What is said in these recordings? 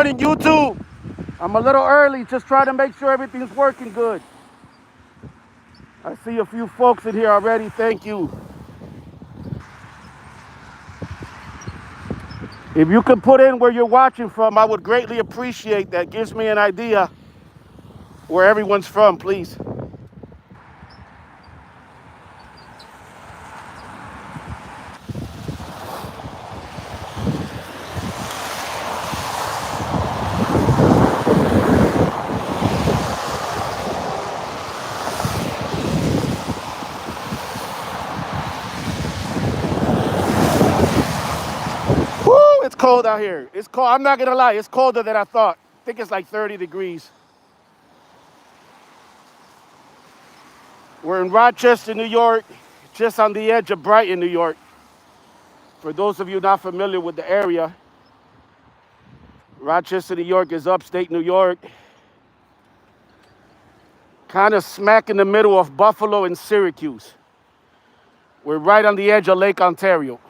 morning, YouTube. I'm a little early, just trying to make sure everything's working good. I see a few folks in here already. Thank you. If you could put in where you're watching from, I would greatly appreciate that. Gives me an idea where everyone's from, please. Woo, it's cold out here. It's cold. I'm not gonna lie, it's colder than I thought. I think it's like 30 degrees. We're in Rochester, New York, just on the edge of Brighton, New York. For those of you not familiar with the area, Rochester, New York is upstate New York, kind of smack in the middle of Buffalo and Syracuse. We're right on the edge of Lake Ontario.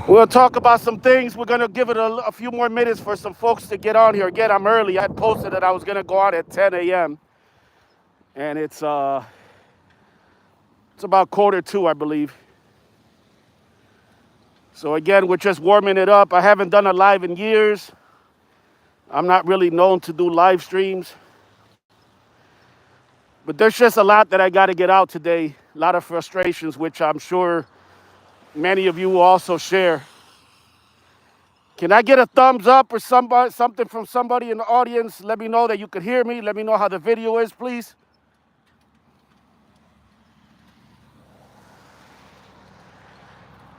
We'll talk about some things. We're going to give it a few more minutes for some folks to get on here. Again, I'm early. I had posted that I was going to go on at 10 a.m. And it's about 1:45, I believe. So again, we're just warming it up. I haven't done a live in years. I'm not really known to do live streams. But there's just a lot that I got to get out today. A lot of frustrations, which I'm sure many of you will also share. Can I get a thumbs up or something from somebody in the audience? Let me know that you could hear me. Let me know how the video is, please.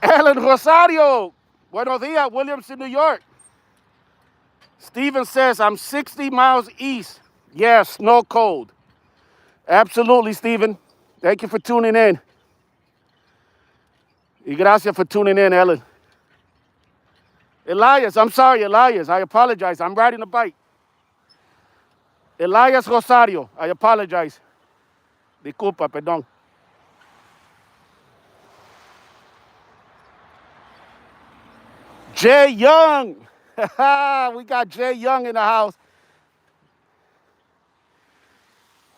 Ellen Rosario. Buenos dias, Williamson, New York. Steven says, I'm 60 miles east. Yes, snow cold. Absolutely, Steven. Thank you for tuning in. Y gracias for tuning in, Ellen. Elias, I'm sorry, Elias. I apologize. I'm riding a bike. Elias Rosario, I apologize. Disculpa, perdón. Jay Young. We got Jay Young in the house.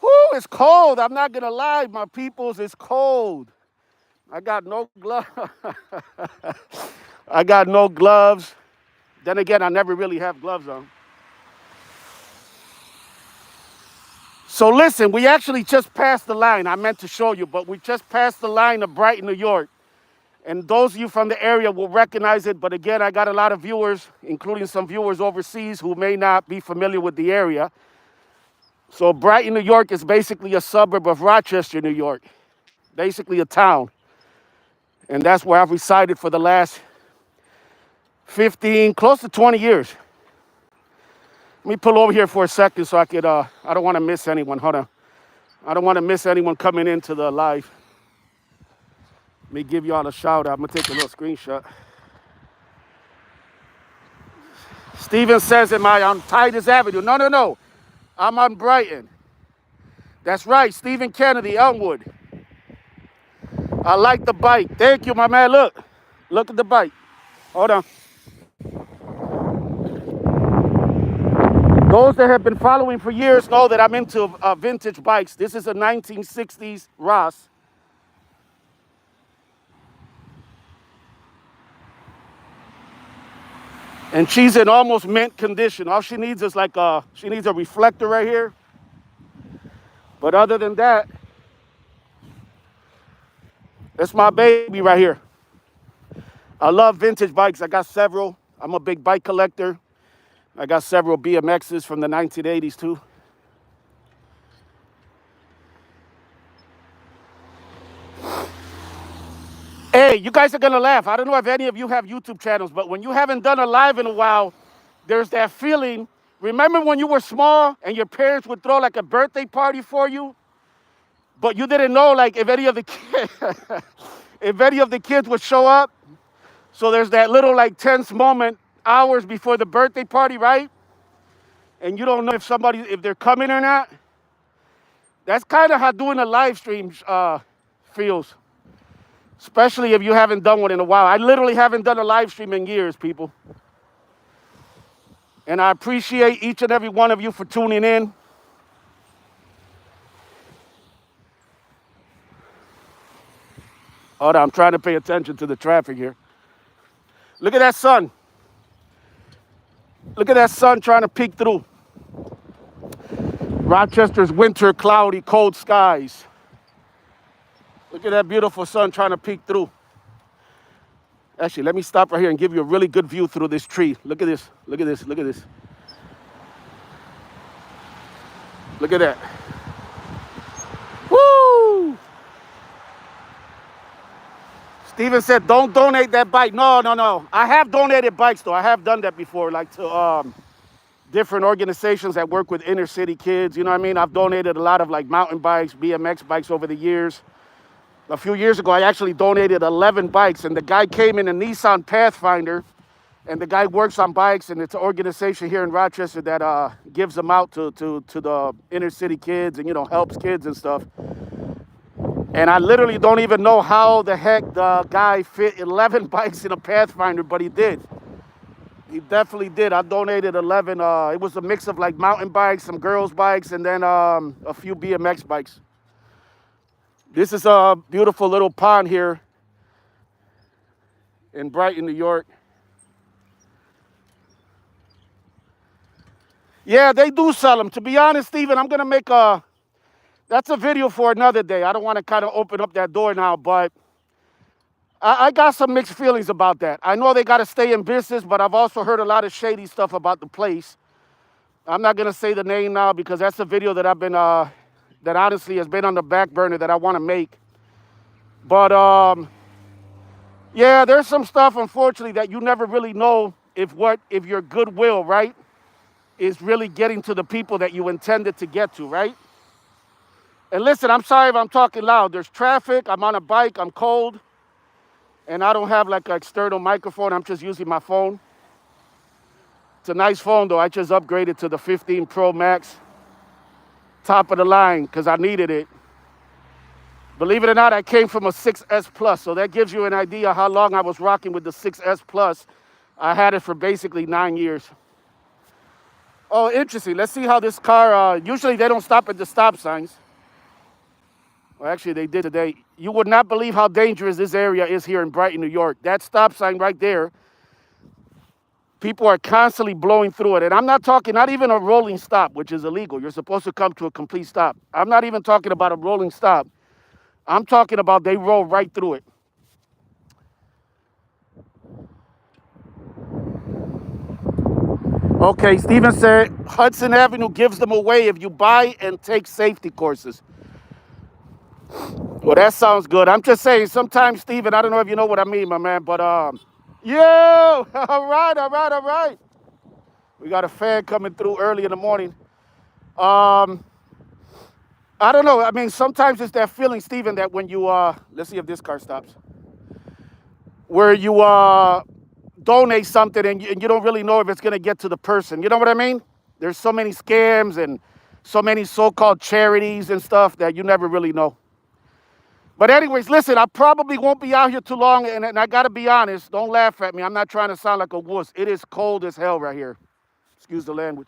Whoo, it's cold. I'm not going to lie, my peoples. It's cold. I got no gloves. I got no gloves. Then again, I never really have gloves on. So listen, we actually just passed the line. I meant to show you, but we just passed the line of Brighton, New York. And those of you from the area will recognize it. But again, I got a lot of viewers, including some viewers overseas who may not be familiar with the area. So Brighton, New York is basically a suburb of Rochester, New York. Basically a town. And that's where I've resided for the last 15, close to 20 years. Let me pull over here for a second so I could, I don't want to miss anyone. Hold on. I don't want to miss anyone coming into the live. Let me give y'all a shout out. I'm going to take a little screenshot. Steven says, am I on Titus Avenue? No. I'm on Brighton. That's right, Stephen Kennedy, Elmwood. I like the bike. Thank you, my man. Look at the bike. Hold on. Those that have been following for years know that I'm into vintage bikes. This is a 1960s Ross. And she's in almost mint condition. All she needs is she needs a reflector right here. But other than that, that's my baby right here. I love vintage bikes. I got several. I'm a big bike collector. I got several BMXs from the 1980s too. Hey, you guys are gonna laugh. I don't know if any of you have YouTube channels, but when you haven't done a live in a while, there's that feeling. Remember when you were small and your parents would throw like a birthday party for you? But you didn't know like if any of the kids would show up. So there's that little like tense moment hours before the birthday party, right? And you don't know if they're coming or not. That's kind of how doing a live stream feels, especially if you haven't done one in a while. I literally haven't done a live stream in years, people. And I appreciate each and every one of you for tuning in. Hold on, I'm trying to pay attention to the traffic here. Look at that sun. Look at that sun trying to peek through. Rochester's winter, cloudy, cold skies. Look at that beautiful sun trying to peek through. Actually, let me stop right here and give you a really good view through this tree. Look at this, look at this, look at this. Look at that. Woo! Steven said, don't donate that bike. No. I have donated bikes, though. I have done that before, like to different organizations that work with inner city kids. You know what I mean? I've donated a lot of like mountain bikes, BMX bikes over the years. A few years ago, I actually donated 11 bikes, and the guy came in a Nissan Pathfinder, and the guy works on bikes, and it's an organization here in Rochester that gives them out to the inner city kids and, you know, helps kids and stuff. And I literally don't even know how the heck the guy fit 11 bikes in a Pathfinder, but he did. He definitely did. I donated 11. It was a mix of like mountain bikes, some girls' bikes, and then a few BMX bikes. This is a beautiful little pond here in Brighton, New York. Yeah, they do sell them. To be honest, Steven, I'm going to make that's a video for another day. I don't want to kind of open up that door now, but I got some mixed feelings about that. I know they got to stay in business, but I've also heard a lot of shady stuff about the place. I'm not going to say the name now because that's a video that I've been, that honestly has been on the back burner that I want to make. But yeah, there's some stuff, unfortunately, that you never really know if your goodwill, right, is really getting to the people that you intended to get to, right? And listen, I'm sorry if I'm talking loud. There's traffic, I'm on a bike, I'm cold, and I don't have like an external microphone. I'm just using my phone. It's a nice phone, though. I just upgraded to the 15 Pro Max. Top of the line, because I needed it. Believe it or not, I came from a 6S Plus, so that gives you an idea how long I was rocking with the 6S Plus. I had it for basically 9 years. Oh, interesting. Let's see how this car, usually they don't stop at the stop signs. Well, actually, they did today. You would not believe how dangerous this area is here in Brighton, New York. That stop sign right there, people are constantly blowing through it. And I'm not talking, not even a rolling stop, which is illegal. You're supposed to come to a complete stop. I'm not even talking about a rolling stop. I'm talking about they roll right through it. Okay, Steven said Hudson Avenue gives them away if you buy and take safety courses. Well, that sounds good. I'm just saying, sometimes, Steven, I don't know if you know what I mean, my man, but yo, all right. We got a fan coming through early in the morning. I don't know. I mean, sometimes it's that feeling, Steven, that when you, let's see if this car stops, where you donate something and you don't really know if it's going to get to the person. You know what I mean? There's so many scams and so many so-called charities and stuff that you never really know. But anyways, listen, I probably won't be out here too long, and I got to be honest. Don't laugh at me. I'm not trying to sound like a wuss. It is cold as hell right here. Excuse the language.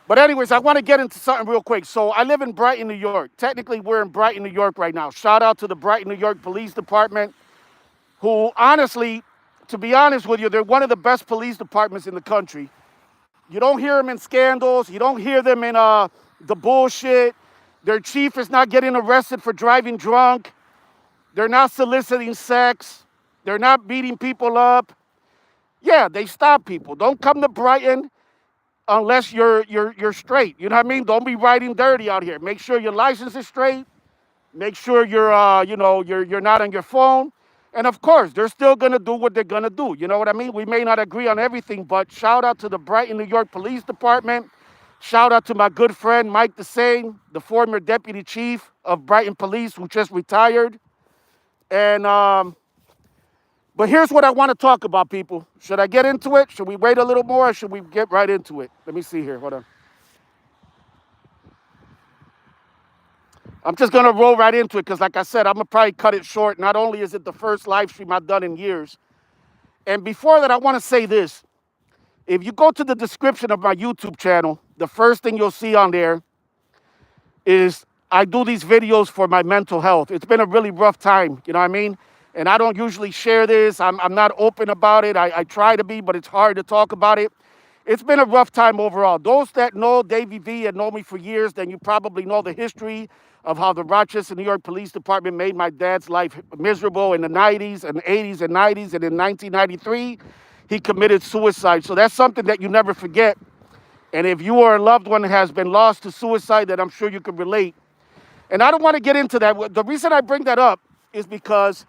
But anyways, I want to get into something real quick. So I live in Brighton, New York. Technically, we're in Brighton, New York right now. Shout out to the Brighton, New York Police Department, who honestly, to be honest with you, they're one of the best police departments in the country. You don't hear them in scandals. You don't hear them in the bullshit. Their chief is not getting arrested for driving drunk. They're not soliciting sex. They're not beating people up. Yeah, they stop people. Don't come to Brighton unless you're straight. You know what I mean? Don't be riding dirty out here. Make sure your license is straight. Make sure you're not on your phone. And of course, they're still gonna do what they're gonna do. You know what I mean? We may not agree on everything, but shout out to the Brighton, New York Police Department. Shout out to my good friend, Mike DeSane, the former deputy chief of Brighton Police who just retired. And But here's what I want to talk about, people. Should I get into it? Should we wait a little more or should we get right into it? Let me see here. Hold on. I'm just going to roll right into it because, like I said, I'm going to probably cut it short. Not only is it the first live stream I've done in years. And before that, I want to say this. If you go to the description of my YouTube channel, the first thing you'll see on there is I do these videos for my mental health. It's been a really rough time, you know what I mean? And I don't usually share this. I'm not open about it. I try to be, but it's hard to talk about it. It's been a rough time overall. Those that know Davy V and know me for years, then you probably know the history of how the Rochester, New York Police Department made my dad's life miserable in the 90s and 80s and 90s. And in 1993, he committed suicide. So that's something that you never forget. And if you or a loved one has been lost to suicide, then I'm sure you can relate. And I don't want to get into that. The reason I bring that up is because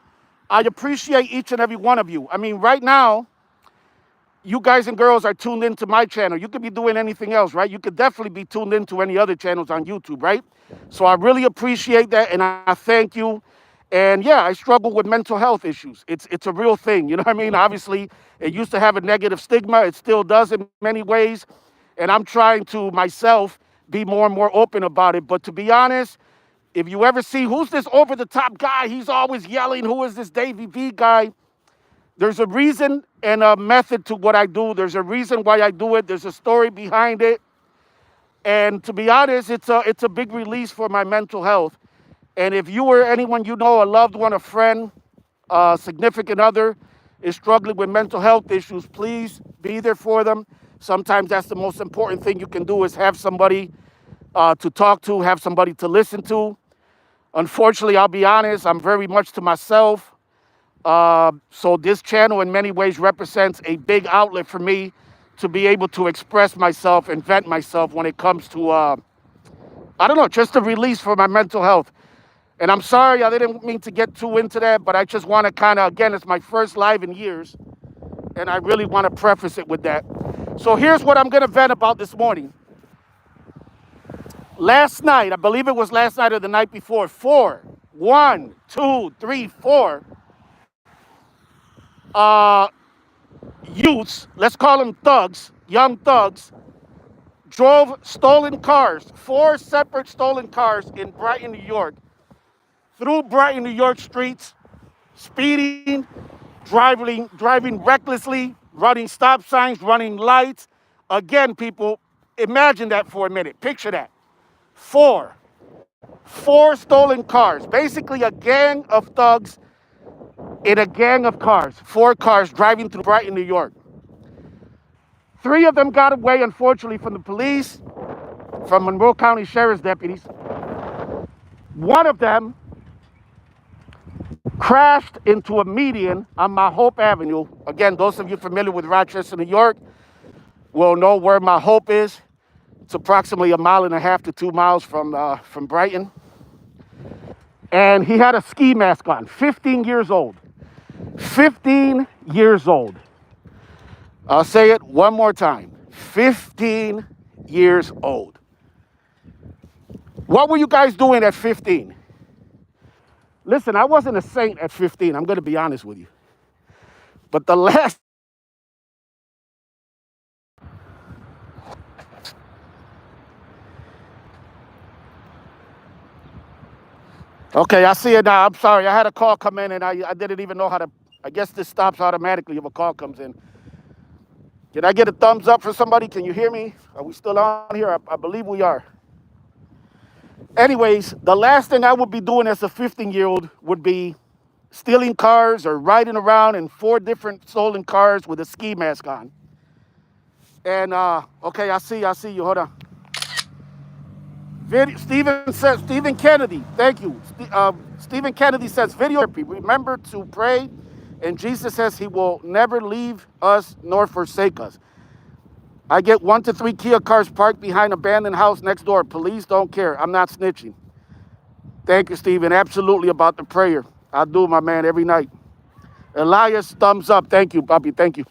I appreciate each and every one of you. I mean, right now, you guys and girls are tuned into my channel. You could be doing anything else, right? You could definitely be tuned into any other channels on YouTube, right? So I really appreciate that, and I thank you. And yeah, I struggle with mental health issues. It's a real thing, you know what I mean? Obviously, it used to have a negative stigma. It still does in many ways. And I'm trying to, myself, be more and more open about it. But to be honest, if you ever see, who's this over-the-top guy? He's always yelling, who is this Davy V guy? There's a reason and a method to what I do. There's a reason why I do it. There's a story behind it. And to be honest, it's a big release for my mental health. And if you or anyone you know, a loved one, a friend, a significant other, is struggling with mental health issues, please be there for them. Sometimes that's the most important thing you can do, is have somebody to talk to, have somebody to listen to. Unfortunately, I'll be honest, I'm very much to myself. So this channel in many ways represents a big outlet for me to be able to express myself and vent myself when it comes to, I don't know, just a release for my mental health. And I'm sorry, I didn't mean to get too into that, but I just want to kind of, again, it's my first live in years, and I really want to preface it with that. So here's what I'm going to vent about this morning. Last night, I believe it was last night or the night before, 4 youths, let's call them thugs, young thugs, drove stolen cars, 4 separate stolen cars in Brighton, New York, through Brighton, New York streets, speeding, driving recklessly, running stop signs, running lights. Again, people, imagine that for a minute. Picture that. 4 stolen cars. Basically a gang of thugs in a gang of cars. 4 cars driving through Brighton, New York. 3 of them got away, unfortunately, from the police, from Monroe County Sheriff's deputies. 1 of them crashed into a median on Mount Hope Avenue. Again, those of you familiar with Rochester, New York, will know where Mount Hope is. It's approximately 1.5 miles to 2 miles from Brighton. And he had a ski mask on, 15 years old. 15 years old. I'll say it one more time. 15 years old. What were you guys doing at 15? Listen, I wasn't a saint at 15. I'm going to be honest with you. But the last... Okay, I see it now. I'm sorry. I had a call come in and I didn't even know how to... I guess this stops automatically if a call comes in. Can I get a thumbs up for somebody? Can you hear me? Are we still on here? I believe we are. Anyways, the last thing I would be doing as a 15-year-old would be stealing cars or riding around in 4 different stolen cars with a ski mask on. And, okay, I see you. Hold on. Stephen Kennedy, thank you. Stephen Kennedy says, video, remember to pray, and Jesus says he will never leave us nor forsake us. I get 1 to 3 Kia cars parked behind an abandoned house next door. Police don't care. I'm not snitching. Thank you, Stephen. Absolutely about the prayer. I do, my man, every night. Elias, thumbs up. Thank you, Bobby. Thank you.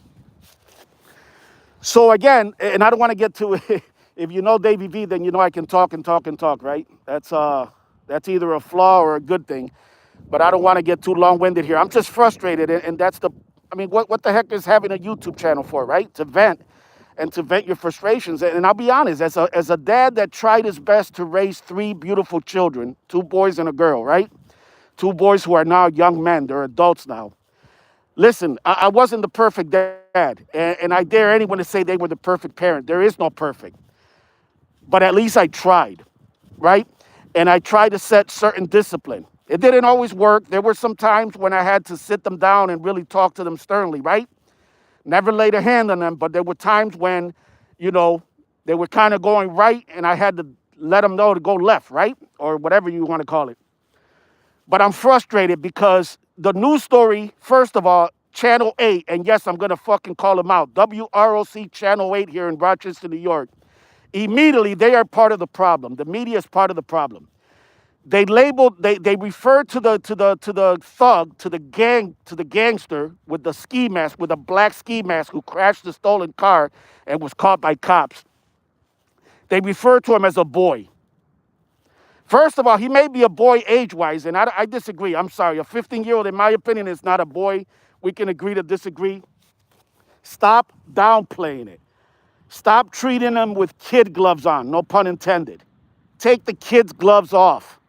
So again, and I don't want to get to it. If you know Davy V, then you know I can talk and talk and talk, right? That's either a flaw or a good thing. But I don't want to get too long-winded here. I'm just frustrated, and that's the. I mean, what the heck is having a YouTube channel for, right? To vent and to vent your frustrations. And I'll be honest, as a dad that tried his best to raise three beautiful children, two boys and a girl, right? Two boys who are now young men, they're adults now. Listen, I wasn't the perfect dad, and I dare anyone to say they were the perfect parent. There is no perfect, but at least I tried, right? And I tried to set certain discipline. It didn't always work. There were some times when I had to sit them down and really talk to them sternly, right? Never laid a hand on them, but there were times when, you know, they were kind of going right, and I had to let them know to go left, right? Or whatever you want to call it. But I'm frustrated because the news story, first of all, Channel 8, and yes, I'm going to fucking call them out, WROC Channel 8 here in Rochester, New York. Immediately, they are part of the problem. The media is part of the problem. They labeled, they referred to the thug, to the gangster with the ski mask, with a black ski mask who crashed the stolen car and was caught by cops. They referred to him as a boy. First of all, he may be a boy age-wise, and I disagree. I'm sorry. A 15-year-old, in my opinion, is not a boy. We can agree to disagree. Stop downplaying it. Stop treating them with kid gloves on, no pun intended. Take the kids' gloves off.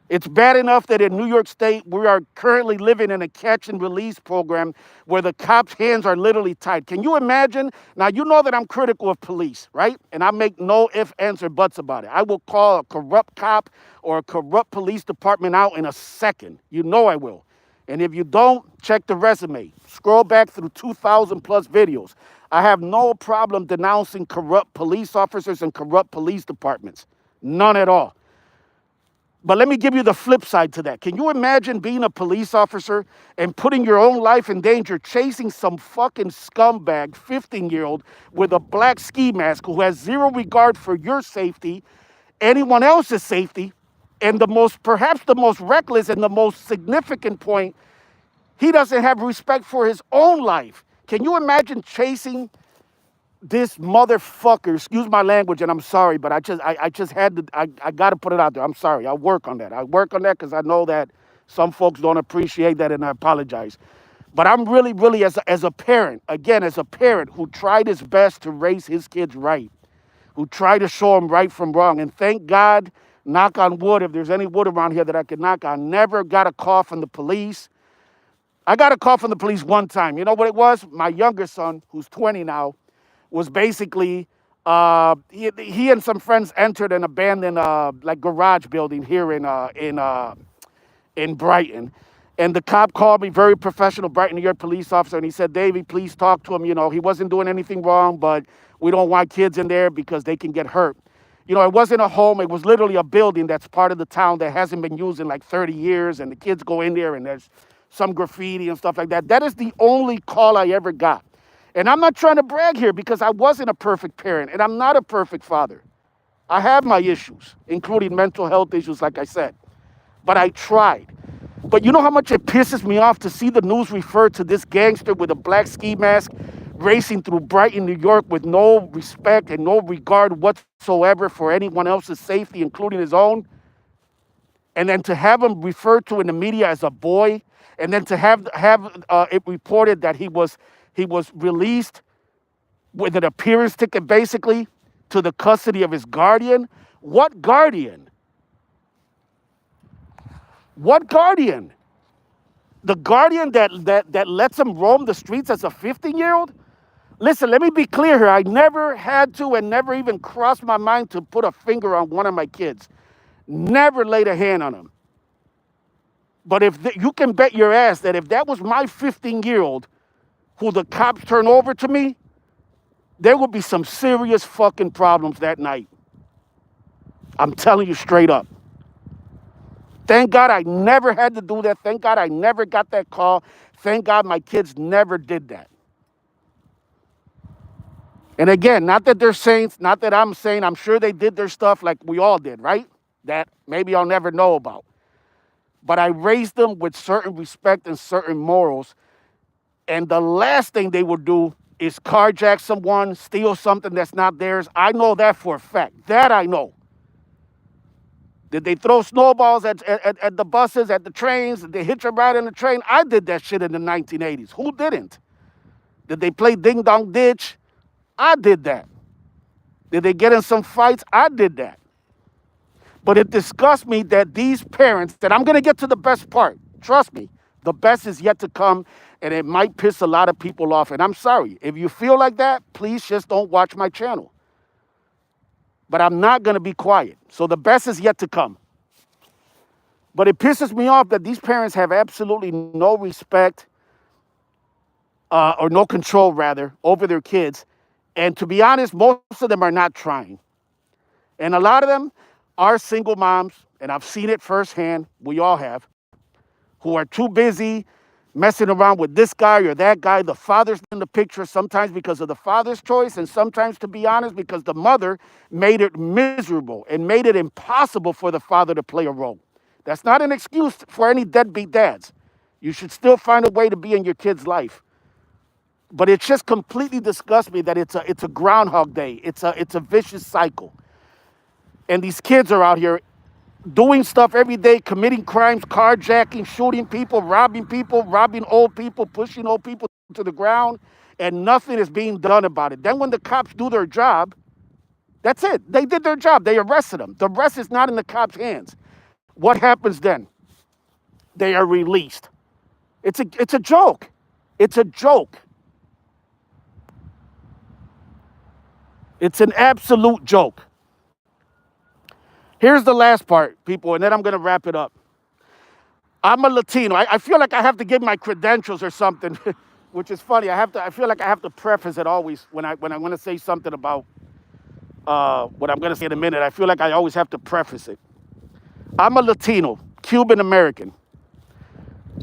It's bad enough that in New York State, we are currently living in a catch and release program where the cops' hands are literally tied. Can you imagine? Now, you know that I'm critical of police, right? And I make no ifs, ands, or buts about it. I will call a corrupt cop or a corrupt police department out in a second. You know I will. And if you don't, check the resume. Scroll back through 2,000 plus videos. I have no problem denouncing corrupt police officers and corrupt police departments. None at all. But let me give you the flip side to that. Can you imagine being a police officer and putting your own life in danger, chasing some fucking scumbag 15-year-old with a black ski mask who has zero regard for your safety, anyone else's safety, and perhaps the most reckless and the most significant point, he doesn't have respect for his own life. Can you imagine chasing this motherfucker, excuse my language, and I'm sorry, but I just had to, I got to put it out there. I'm sorry. I'll work on that. I work on that because I know that some folks don't appreciate that, and I apologize. But I'm really, as a parent, again, as a parent who tried his best to raise his kids right, who tried to show them right from wrong, and thank God, knock on wood, if there's any wood around here that I could knock on, never got a call from the police. I got a call from the police one time. You know what it was? My younger son, who's 20 now, was basically, he and some friends entered an abandoned like garage building here in Brighton. And the cop called me, very professional Brighton, New York police officer, and he said, Davy, please talk to him. You know, he wasn't doing anything wrong, but we don't want kids in there because they can get hurt. You know, it wasn't a home. It was literally a building that's part of the town that hasn't been used in like 30 years, and the kids go in there and there's some graffiti and stuff like that. That is the only call I ever got. And I'm not trying to brag here because I wasn't a perfect parent and I'm not a perfect father. I have my issues, including mental health issues, like I said. But I tried. But you know how much it pisses me off to see the news refer to this gangster with a black ski mask racing through Brighton, New York with no respect and no regard whatsoever for anyone else's safety, including his own. And then to have him referred to in the media as a boy, and then to have it reported that he was released with an appearance ticket, basically, to the custody of his guardian. What guardian? What guardian? The guardian that lets him roam the streets as a 15-year-old? Listen, let me be clear here. I never had to and never even crossed my mind to put a finger on one of my kids. Never laid a hand on him. But you can bet your ass that if that was my 15-year-old who the cops turn over to me, there would be some serious fucking problems that night. I'm telling you straight up. Thank God I never had to do that. Thank God I never got that call. Thank God my kids never did that. And again, not that they're saints, not that I'm saying, I'm sure they did their stuff like we all did, right? That maybe I'll never know about. But I raised them with certain respect and certain morals. And the last thing they would do is carjack someone, steal something that's not theirs. I know that for a fact. That I know. Did they throw snowballs at the buses, at the trains? Did they hitch a ride on the train? I did that shit in the 1980s. Who didn't? Did they play ding dong ditch? I did that. Did they get in some fights? I did that. But it disgusts me that these parents, that I'm going to get to the best part. Trust me, the best is yet to come, and it might piss a lot of people off. And I'm sorry. If you feel like that, please just don't watch my channel. But I'm not going to be quiet. So the best is yet to come. But it pisses me off that these parents have absolutely no respect or no control, rather, over their kids. And to be honest, most of them are not trying. And a lot of them are single moms, and I've seen it firsthand, we all have, who are too busy messing around with this guy or that guy. The father's in the picture sometimes because of the father's choice, and sometimes, to be honest, because the mother made it miserable and made it impossible for the father to play a role. That's not an excuse for any deadbeat dads. You should still find a way to be in your kid's life. But it just completely disgusts me that it's a Groundhog Day. It's a vicious cycle. And these kids are out here doing stuff every day, committing crimes, carjacking, shooting people, robbing old people, pushing old people to the ground, and nothing is being done about it. Then when the cops do their job, that's it. They did their job. They arrested them. The rest is not in the cops' hands. What happens then? They are released. It's a joke. It's a joke. It's an absolute joke. Here's the last part, people, and then I'm going to wrap it up. I'm a Latino. I feel like I have to give my credentials or something, which is funny. I feel like I have to preface it always when I'm going to say something about what I'm going to say in a minute. I feel like I always have to preface it. I'm a Latino, Cuban American.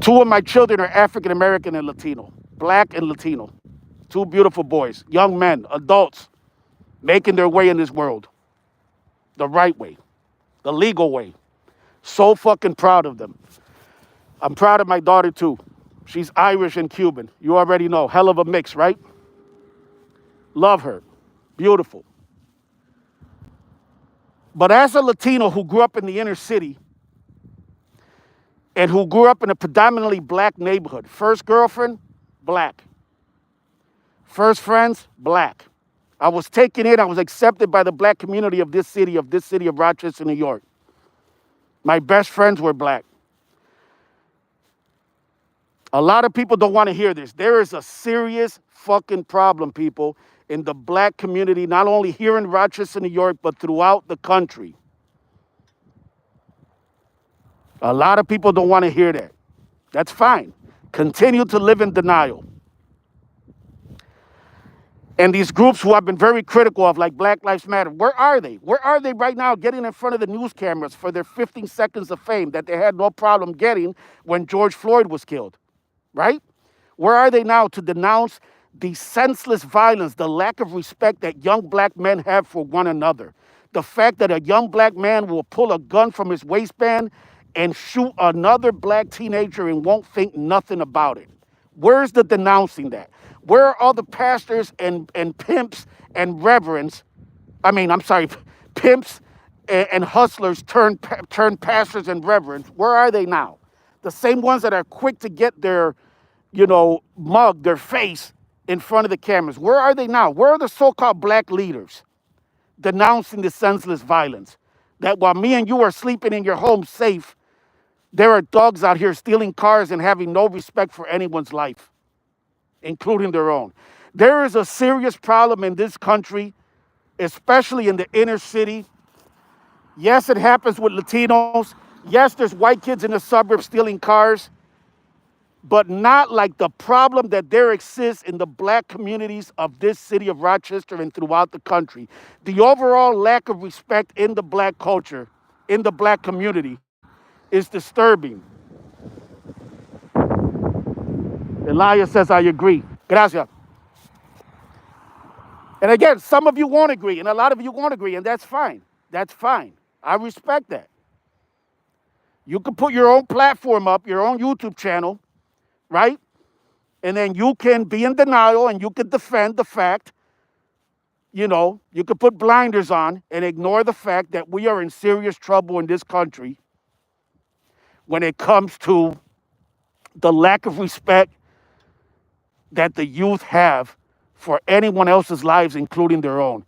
2 of my children are African American and Latino, black and Latino. 2 beautiful boys, young men, adults, making their way in this world the right way, the legal way. So fucking proud of them. I'm proud of my daughter too. She's Irish and Cuban. You already know, hell of a mix, right? Love her, beautiful. But as a Latino who grew up in the inner city and who grew up in a predominantly black neighborhood, first girlfriend, black. First friends, black. I was taken in, I was accepted by the black community of this city of Rochester, New York. My best friends were black. A lot of people don't want to hear this. There is a serious fucking problem, people, in the black community, not only here in Rochester, New York, but throughout the country. A lot of people don't want to hear that. That's fine. Continue to live in denial. And these groups who I've been very critical of, like Black Lives Matter, where are they? Where are they right now getting in front of the news cameras for their 15 seconds of fame that they had no problem getting when George Floyd was killed, right? Where are they now to denounce the senseless violence, the lack of respect that young black men have for one another? The fact that a young black man will pull a gun from his waistband and shoot another black teenager and won't think nothing about it. Where's the denouncing that? Where are all the pastors and pimps and reverends? Pimps and hustlers turn pastors and reverends. Where are they now? The same ones that are quick to get their, mug, their face in front of the cameras. Where are they now? Where are the so-called black leaders denouncing the senseless violence? That while me and you are sleeping in your home safe, there are dogs out here stealing cars and having no respect for anyone's life, including their own. There is a serious problem in this country, especially in the inner city. Yes, it happens with Latinos. Yes, there's white kids in the suburbs stealing cars, but not like the problem that there exists in the black communities of this city of Rochester and throughout the country. The overall lack of respect in the black culture, in the black community, is disturbing. Elijah says, I agree. Gracias. And again, some of you won't agree, and a lot of you won't agree, and that's fine. That's fine. I respect that. You can put your own platform up, your own YouTube channel, right? And then you can be in denial and you can defend the fact You could put blinders on and ignore the fact that we are in serious trouble in this country when it comes to the lack of respect that the youth have for anyone else's lives, including their own.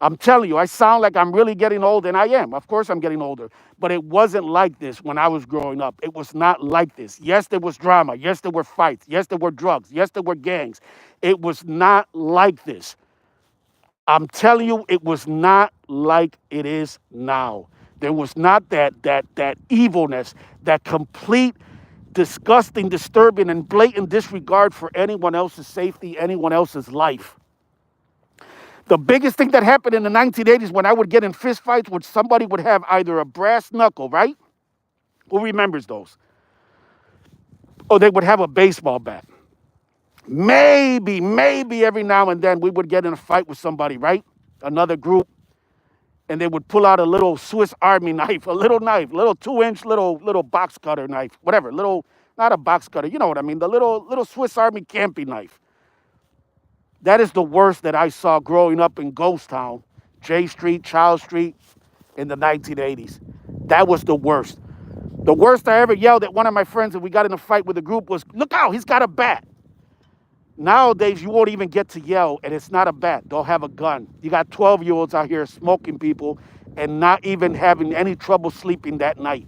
I'm telling you, I sound like I'm really getting old, and I am. Of course, I'm getting older. But it wasn't like this when I was growing up. It was not like this. Yes, there was drama. Yes, there were fights. Yes, there were drugs. Yes, there were gangs. It was not like this. I'm telling you, it was not like it is now. There was not that evilness, that complete, disgusting, disturbing, and blatant disregard for anyone else's safety, anyone else's life. The biggest thing that happened in the 1980s when I would get in fistfights, which somebody would have either a brass knuckle, right? Who remembers those? Or they would have a baseball bat. Maybe every now and then we would get in a fight with somebody, right? Another group. And they would pull out a little Swiss Army knife, a little knife, little 2-inch little box cutter knife, whatever, little, not a box cutter, you know what I mean, the little Swiss Army camping knife. That is the worst that I saw growing up in Ghost Town, J Street, Child Street, in the 1980s. That was the worst. The worst I ever yelled at one of my friends and we got in a fight with a group was, "Look out, he's got a bat." Nowadays, you won't even get to yell, and it's not a bat. They'll have a gun. You got 12-year-olds out here smoking people and not even having any trouble sleeping that night.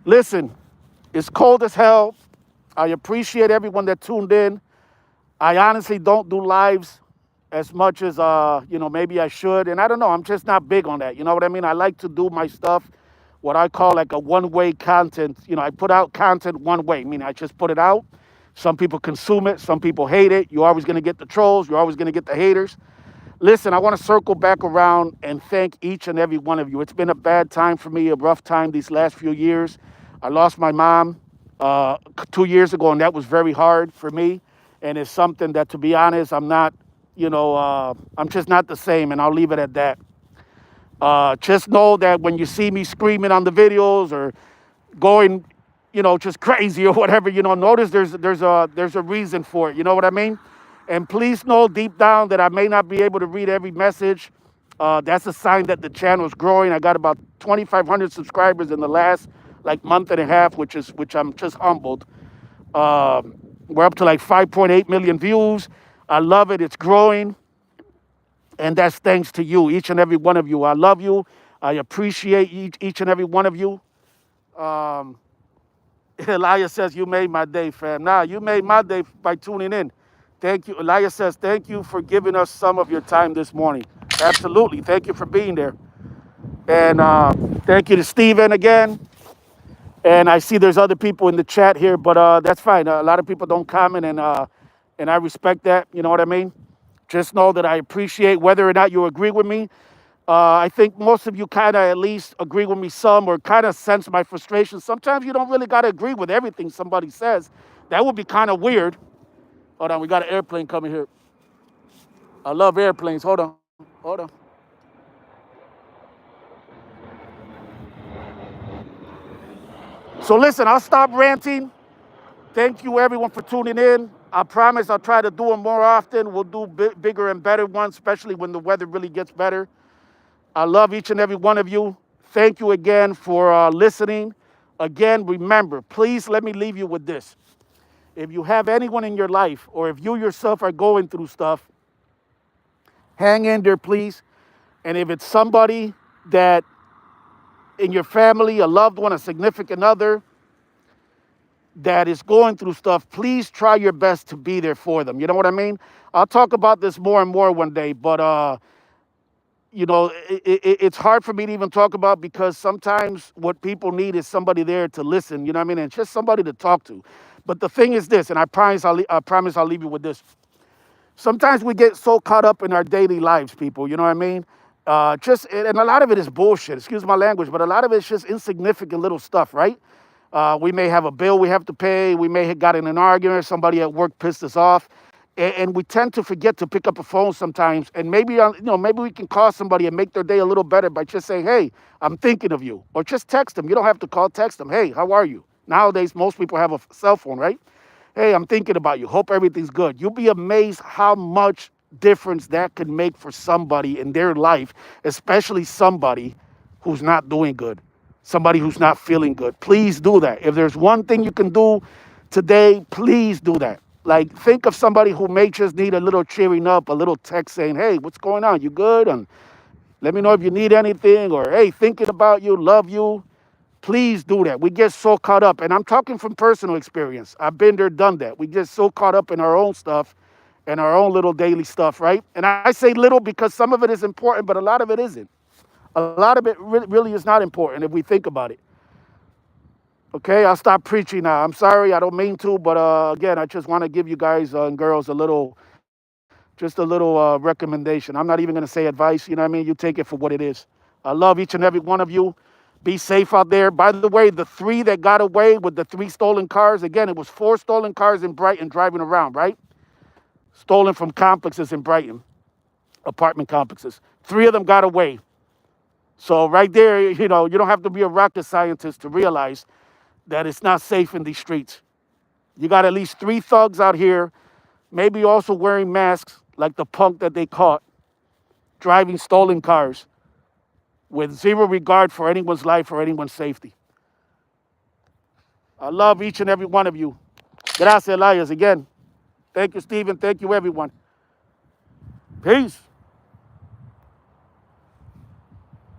Listen, it's cold as hell. I appreciate everyone that tuned in. I honestly don't do lives as much as, maybe I should. And I don't know, I'm just not big on that. You know what I mean? I like to do my stuff, what I call like a one-way content. I put out content one way, meaning I just put it out. Some people consume it. Some people hate it. You're always going to get the trolls. You're always going to get the haters. Listen, I want to circle back around and thank each and every one of you. It's been a bad time for me, a rough time these last few years. I lost my mom 2 years ago, and that was very hard for me. And it's something that, to be honest, I'm not, I'm just not the same, and I'll leave it at that. Just know that when you see me screaming on the videos or going, just crazy or whatever, notice there's a reason for it. You know what I mean? And please know deep down that I may not be able to read every message. That's a sign that the channel is growing. I got about 2,500 subscribers in the last month and a half, which I'm just humbled. We're up to 5.8 million views. I love it. It's growing. And that's thanks to you, each and every one of you. I love you. I appreciate each and every one of you. Elias says, "You made my day, fam." Nah, you made my day by tuning in. Thank you. Elias says, "Thank you for giving us some of your time this morning." Absolutely. Thank you for being there. And thank you to Steven again. And I see there's other people in the chat here, but that's fine. A lot of people don't comment, and I respect that. You know what I mean? Just know that I appreciate whether or not you agree with me. I think most of you kind of at least agree with me some, or kind of sense my frustration. Sometimes you don't really got to agree with everything somebody says. That would be kind of weird. Hold on, we got an airplane coming here. I love airplanes. Hold on. So listen, I'll stop ranting. Thank you everyone for tuning in. I promise I'll try to do them more often. We'll do bigger and better ones, especially when the weather really gets better. I love each and every one of you. Thank you again for listening. Again, remember, please let me leave you with this. If you have anyone in your life, or if you yourself are going through stuff, hang in there, please. And if it's somebody that in your family, a loved one, a significant other, that is going through stuff, please try your best to be there for them. You know what I mean? I'll talk about this more and more one day, but it's hard for me to even talk about, because sometimes what people need is somebody there to listen, you know what I mean? And just somebody to talk to. But the thing is this, and I promise I'll leave you with this. Sometimes we get so caught up in our daily lives, people, you know what I mean? And a lot of it is bullshit, excuse my language, but a lot of it's just insignificant little stuff, right? We may have a bill we have to pay. We may have got in an argument. Somebody at work pissed us off. And we tend to forget to pick up a phone sometimes. And maybe we can call somebody and make their day a little better by just saying, "Hey, I'm thinking of you." Or just text them. You don't have to call, text them. "Hey, how are you?" Nowadays, most people have a cell phone, right? "Hey, I'm thinking about you. Hope everything's good." You'll be amazed how much difference that could make for somebody in their life, especially somebody who's not doing good, somebody who's not feeling good. Please do that. If there's one thing you can do today, please do that. Like, think of somebody who may just need a little cheering up, a little text saying, hey, what's going on? You good? And let me know if you need anything, or hey, thinking about you, love you. Please do that. We get so caught up, and I'm talking from personal experience. I've been there, done that. We get so caught up in our own stuff and our own little daily stuff, right? And I say little because some of it is important, but a lot of it isn't. A lot of it really is not important if we think about it. Okay, I'll stop preaching now. I'm sorry, I don't mean to, but again, I just want to give you guys and girls just a little recommendation. I'm not even going to say advice. You know what I mean? You take it for what it is. I love each and every one of you. Be safe out there. By the way, the three that got away with the 3 stolen cars, again, it was 4 stolen cars in Brighton driving around, right? Stolen from complexes in Brighton, apartment complexes. 3 of them got away. So right there, you know, you don't have to be a rocket scientist to realize that it's not safe in these streets. You got at least 3 thugs out here, maybe also wearing masks like the punk that they caught, driving stolen cars with zero regard for anyone's life or anyone's safety. I love each and every one of you. Gracias, Elias. Again, thank you, Stephen. Thank you, everyone. Peace.